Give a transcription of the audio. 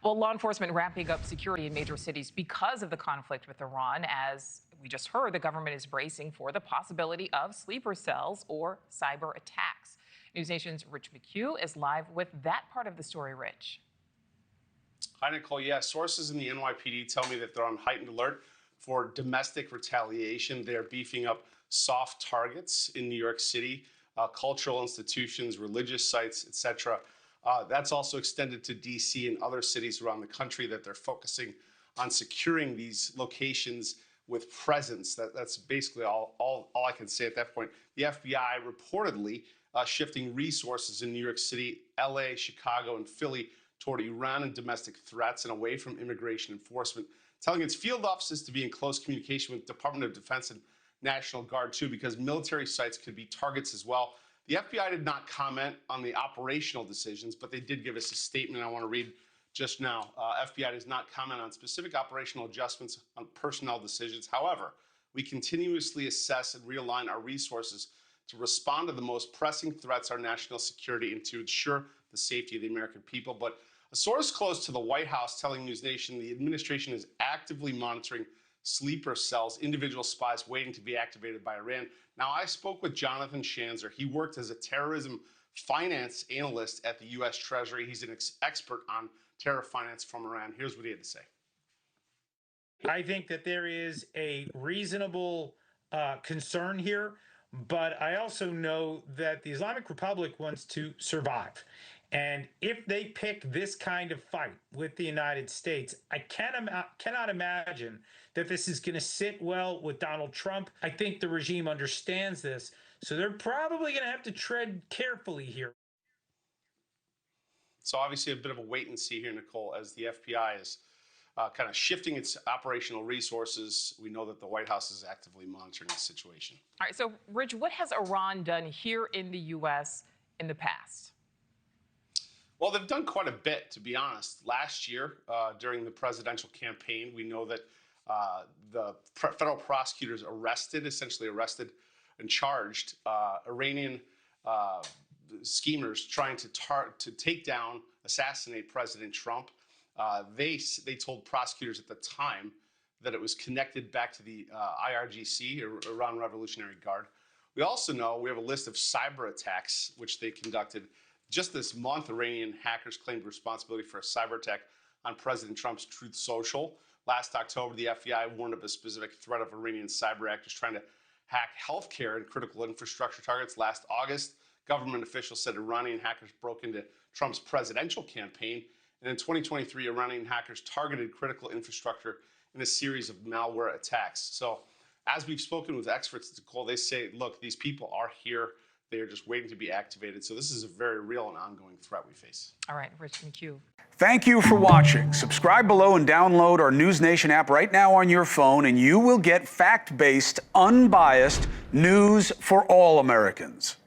Well, law enforcement ramping up security in major cities because of the conflict with Iran. As we just heard, the government is bracing for the possibility of sleeper cells or cyber attacks. NewsNation's Rich McHugh is live with that part of the story. Rich. Hi, Nicole. Yeah, sources in the NYPD tell me that they're on heightened alert for domestic retaliation. They're beefing up soft targets in New York City, cultural institutions, religious sites, etc. That's also extended to D.C. and other cities around the country, that they're focusing on securing these locations with presence. That's basically all I can say at that point. The FBI reportedly shifting resources in New York City, L.A., Chicago, and Philly toward Iran and domestic threats and away from immigration enforcement, telling its field offices to be in close communication with Department of Defense and National Guard too, because military sites could be targets as well. The FBI did not comment on the operational decisions, but they did give us a statement I want to read just now. FBI does not comment on specific operational adjustments on personnel decisions. However, we continuously assess and realign our resources to respond to the most pressing threats our national security and to ensure the safety of the American people. But a source close to the White House telling NewsNation the administration is actively monitoring sleeper cells, individual spies waiting to be activated by Iran. Now, I spoke with Jonathan Schanzer. He worked as a terrorism finance analyst at the U.S. Treasury. He's an expert on terror finance from Iran. Here's what he had to say. I think that there is a reasonable concern here, but I also know that the Islamic Republic wants to survive. And if they pick this kind of fight with the United States, I cannot imagine that this is going to sit well with Donald Trump. I think the regime understands this, so they're probably going to have to tread carefully here. So obviously a bit of a wait and see here, Nicole, as the FBI is kind of shifting its operational resources. We know that the White House is actively monitoring the situation. All right, so Rich, what has Iran done here in the U.S. in the past? Well, they've done quite a bit, to be honest. Last year, during the presidential campaign, we know that the federal prosecutors essentially arrested and charged Iranian schemers trying to take down, assassinate President Trump. They told prosecutors at the time that it was connected back to the IRGC, or Iran Revolutionary Guard. We also know we have a list of cyber attacks which they conducted. Just this month, Iranian hackers claimed responsibility for a cyber attack on President Trump's Truth Social. Last October, the FBI warned of a specific threat of Iranian cyber actors trying to hack healthcare and critical infrastructure targets. Last August, government officials said Iranian hackers broke into Trump's presidential campaign. And in 2023, Iranian hackers targeted critical infrastructure in a series of malware attacks. So as we've spoken with experts, Nicole, they say, look, these people are here. They are just waiting to be activated. So this is a very real and ongoing threat we face. All right, Rich McHugh. Thank you for watching. Subscribe below and download our NewsNation app right now on your phone, and you will get fact-based, unbiased news for all Americans.